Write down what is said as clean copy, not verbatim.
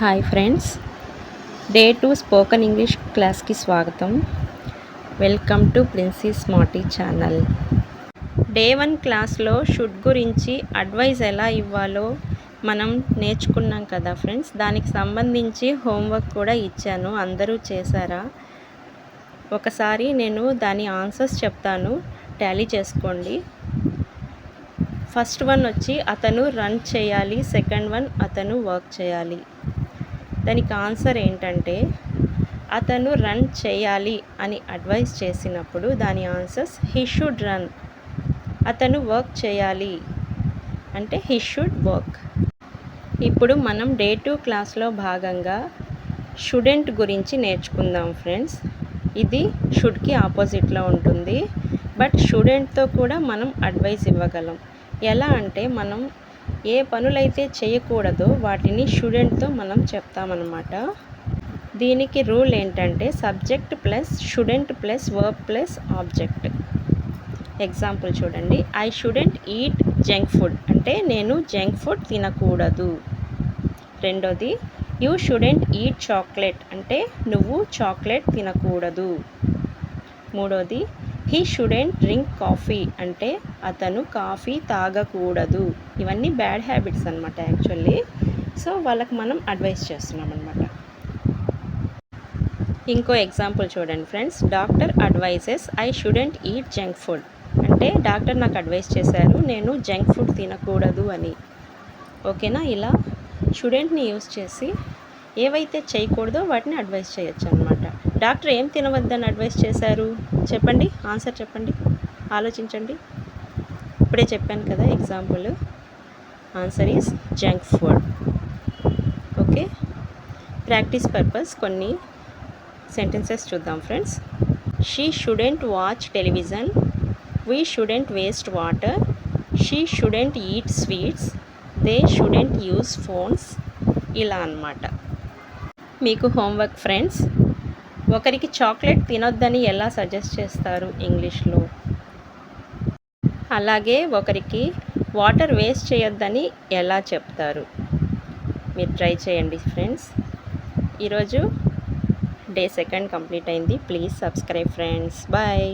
Hi friends, day 2 spoken English క్లాస్కి స్వాగతం. Welcome to Princy Smarty channel. Day 1 క్లాస్లో should గురించి అడ్వైజ్ ఎలా ఇవ్వాలో మనం నేర్చుకున్నాం కదా ఫ్రెండ్స్. దానికి సంబంధించి హోంవర్క్ కూడా ఇచ్చాను, అందరూ చేశారా? ఒకసారి నేను దాని ఆన్సర్స్ చెప్తాను, టాలీ చేసుకోండి. ఫస్ట్ వన్ వచ్చి అతను రన్ చేయాలి, సెకండ్ వన్ అతను వర్క్ చేయాలి. దానికి ఆన్సర్ ఏంటంటే అతను రన్ చేయాలి అని అడ్వైస్ చేసినప్పుడు దాని ఆన్సర్స్ హీ షుడ్ రన్. అతను వర్క్ చేయాలి అంటే హీ షుడ్ వర్క్. ఇప్పుడు మనం డే 2 క్లాస్లో భాగంగా షుడెంట్ గురించి నేర్చుకుందాం ఫ్రెండ్స్. ఇది షుడ్కి ఆపోజిట్లో ఉంటుంది, బట్ షుడెంట్తో కూడా మనం అడ్వైస్ ఇవ్వగలం. ఎలా అంటే మనం ఏ పనులైతే చేయకూడదో వాటిని షుడెంట్తో మనం చెప్తామన్నమాట. దీనికి రూల్ ఏంటంటే subject plus shouldn't plus verb plus object. Example చూడండి, I shouldn't eat junk food అంటే నేను జంక్ ఫుడ్ తినకూడదు. రెండోది, యూ షుడెంట్ ఈట్ చాక్లెట్ అంటే నువ్వు చాక్లెట్ తినకూడదు. మూడోది, హీ షుడెంట్ డ్రింక్ కాఫీ అంటే అతను కాఫీ తాగకూడదు. ఇవన్నీ బ్యాడ్ హ్యాబిట్స్ అనమాట యాక్చువల్లీ. సో వాళ్ళకి మనం అడ్వైస్ చేస్తున్నాం అనమాట. ఇంకో ఎగ్జాంపుల్ చూడండి friends, doctor advises I shouldn't eat junk food అంటే డాక్టర్ నాకు అడ్వైస్ చేశారు నేను జంక్ ఫుడ్ తినకూడదు అని. ఓకేనా? ఇలా షుడెంట్ని యూస్ చేసి ఏవైతే చేయకూడదో వాటిని అడ్వైస్ చేయొచ్చు అనమాట. డాక్టర్ ఏం తినవద్దని అడ్వైస్ చేశారు చెప్పండి, ఆన్సర్ చెప్పండి, ఆలోచించండి. ఇప్పుడే చెప్పాను కదా example. Answer is junk food. Okay, practice purpose కొన్ని సెంటెన్సెస్ చూద్దాం friends. She student watch television, we shouldn't waste water, she student eat sweets, they shouldn't use phones. ఇలా అన్నమాట. మీకు హోంవర్క్ ఫ్రెండ్స్, ఒకరికి చాక్లెట్ తినొద్దని ఎలా సజెస్ట్ చేస్తారు ఇంగ్లీష్లో, అలాగే ఒకరికి వాటర్ వేస్ట్ చేయొద్దని ఎలా చెప్తారు. మీరు ట్రై చేయండి ఫ్రెండ్స్. ఈరోజు డే 2 కంప్లీట్ అయింది. Please subscribe friends. బాయ్.